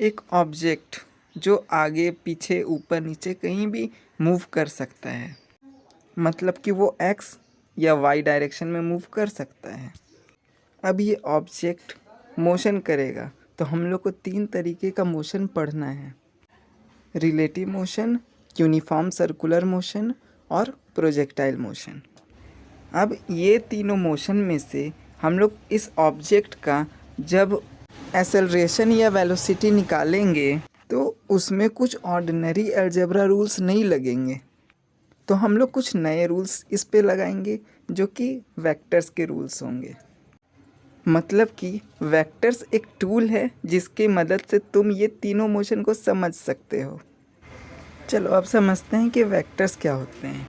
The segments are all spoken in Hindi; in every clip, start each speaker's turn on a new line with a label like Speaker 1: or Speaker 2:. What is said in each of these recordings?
Speaker 1: एक ऑब्जेक्ट जो आगे पीछे ऊपर नीचे कहीं भी मूव कर सकता है, मतलब कि वो एक्स या वाई डायरेक्शन में मूव कर सकता है। अब ये ऑब्जेक्ट मोशन करेगा तो हम लोग को 3 तरीके का मोशन पढ़ना है: relative motion, uniform circular motion और प्रोजेक्टाइल मोशन। अब ये तीनों मोशन में से हम लोग इस ऑब्जेक्ट का जब एक्सेलरेशन या वेलोसिटी निकालेंगे तो उसमें कुछ ऑर्डिनरी अलजेब्रा रूल्स नहीं लगेंगे, तो हम लोग कुछ नए रूल्स इस पे लगाएंगे जो कि वेक्टर्स के रूल्स होंगे। मतलब कि वेक्टर्स एक टूल है जिसकी मदद से तुम ये तीनों मोशन को समझ सकते हो। चलो अब समझते हैं कि वेक्टर्स क्या होते हैं।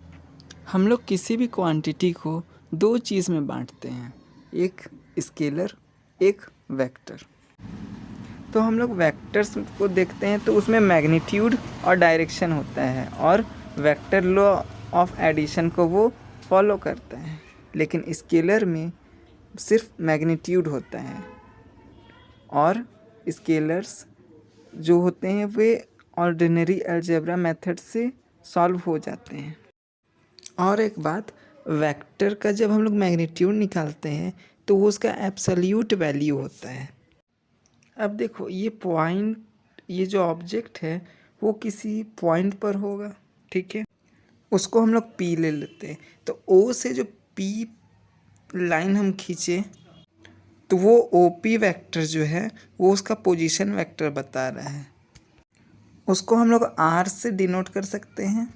Speaker 1: हम लोग किसी भी क्वांटिटी को 2 चीज़ में बांटते हैं, एक स्केलर, एक वेक्टर। तो हम लोग वेक्टर्स को देखते हैं तो उसमें मैग्नीट्यूड और डायरेक्शन होता है और वेक्टर लॉ ऑफ एडिशन को वो फॉलो करता है। लेकिन स्केलर में सिर्फ मैग्नीट्यूड होता है और स्केलर्स जो होते हैं वे ऑर्डिनरी अलजेब्रा मेथड से सॉल्व हो जाते हैं। और एक बात, वेक्टर का जब हम लोग मैग्नीट्यूड निकालते हैं तो वो उसका एब्सोल्यूट वैल्यू होता है। अब देखो ये पॉइंट, ये जो ऑब्जेक्ट है वो किसी पॉइंट पर होगा, ठीक है, उसको हम लोग पी ले लेते हैं। तो ओ से जो पी लाइन हम खींचे तो वो ओ पी वैक्टर जो है वो उसका पोजीशन वेक्टर बता रहा है। उसको हम लोग आर से डिनोट कर सकते हैं।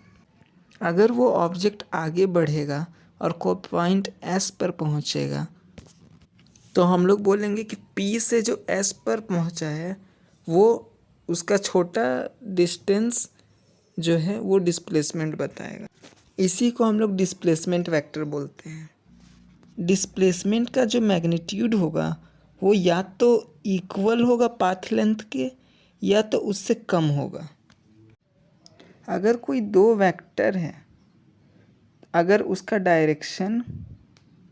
Speaker 1: अगर वो ऑब्जेक्ट आगे बढ़ेगा और कोई पॉइंट एस पर पहुंचेगा तो हम लोग बोलेंगे कि P से जो S पर पहुंचा है वो उसका छोटा डिस्टेंस जो है वो डिस्प्लेसमेंट बताएगा। इसी को हम लोग डिस्प्लेसमेंट वेक्टर बोलते हैं। डिस्प्लेसमेंट का जो मैग्नीट्यूड होगा वो या तो इक्वल होगा पाथ लेंथ के या तो उससे कम होगा। अगर कोई 2 वेक्टर है, अगर उसका डायरेक्शन,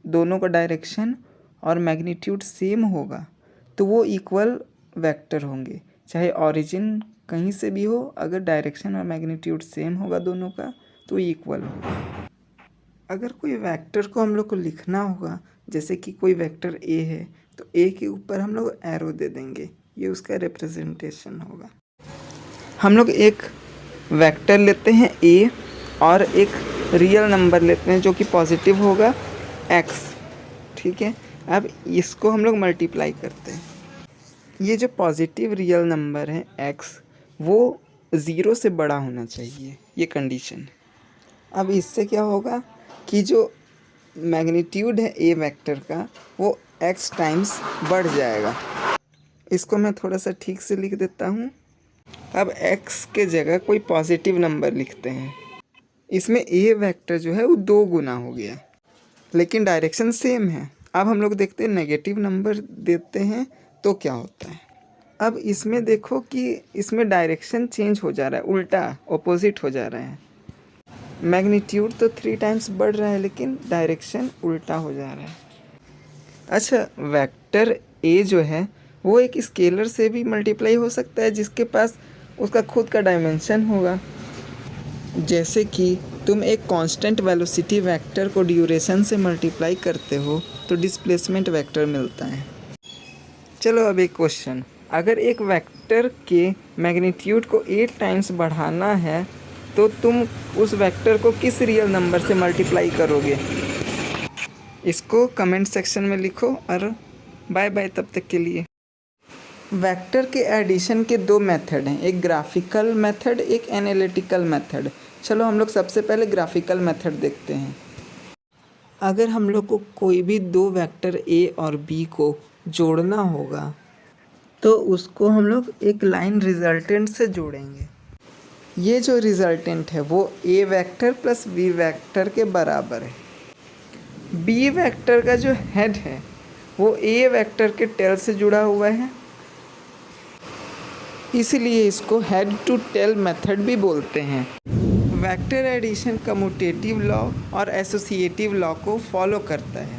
Speaker 1: दोनों का डायरेक्शन और मैग्नीट्यूड सेम होगा तो वो इक्वल वेक्टर होंगे। चाहे ओरिजिन कहीं से भी हो, अगर डायरेक्शन और मैग्नीट्यूड सेम होगा दोनों का तो इक्वल होगा। अगर कोई वेक्टर को हम लोग को लिखना होगा, जैसे कि कोई वेक्टर ए है तो ए के ऊपर हम लोग एरो दे देंगे, ये उसका रिप्रेजेंटेशन होगा। हम लोग एक वेक्टर लेते हैं ए और एक रियल नंबर लेते हैं जो कि पॉजिटिव होगा एक्स, ठीक है। अब इसको हम लोग मल्टीप्लाई करते हैं। ये जो पॉजिटिव रियल नंबर है एक्स वो 0 से बड़ा होना चाहिए, ये कंडीशन। अब इससे क्या होगा कि जो मैग्नीट्यूड है ए वेक्टर का वो एक्स टाइम्स बढ़ जाएगा। इसको मैं थोड़ा सा ठीक से लिख देता हूँ। अब एक्स के जगह कोई पॉजिटिव नंबर लिखते हैं। इसमें ए वेक्टर जो है वो 2 गुना हो गया, लेकिन डायरेक्शन सेम है। अब हम लोग देखते हैं नेगेटिव नंबर देते हैं तो क्या होता है। अब इसमें देखो कि इसमें डायरेक्शन चेंज हो जा रहा है, उल्टा ऑपोजिट हो जा रहा है। मैग्नीट्यूड तो 3 टाइम्स बढ़ रहा है लेकिन डायरेक्शन उल्टा हो जा रहा है। अच्छा, वेक्टर ए जो है वो एक स्केलर से भी मल्टीप्लाई हो सकता है जिसके पास उसका खुद का डायमेंशन होगा। जैसे कि तुम एक कांस्टेंट वेलोसिटी वेक्टर को ड्यूरेशन से मल्टीप्लाई करते हो तो डिस्प्लेसमेंट वेक्टर मिलता है। चलो अब एक क्वेश्चन, अगर एक वेक्टर के मैग्नीट्यूड को 8 टाइम्स बढ़ाना है तो तुम उस वेक्टर को किस रियल नंबर से मल्टीप्लाई करोगे? इसको कमेंट सेक्शन में लिखो और बाय बाय तब तक के लिए। वेक्टर के एडिशन के 2 मेथड हैं, एक ग्राफिकल मेथड, एक एनालिटिकल मेथड। चलो हम लोग सबसे पहले ग्राफिकल मेथड देखते हैं। अगर हम लोग को कोई भी 2 वेक्टर ए और बी को जोड़ना होगा तो उसको हम लोग एक लाइन रिजल्टेंट से जोड़ेंगे। ये जो रिजल्टेंट है वो ए वेक्टर प्लस बी वेक्टर के बराबर है। बी वेक्टर का जो हेड है वो ए वेक्टर के टेल से जुड़ा हुआ है, इसलिए इसको हेड टू टेल मेथड भी बोलते हैं। वेक्टर एडिशन कम्यूटेटिव लॉ और एसोसिएटिव लॉ को फॉलो करता है।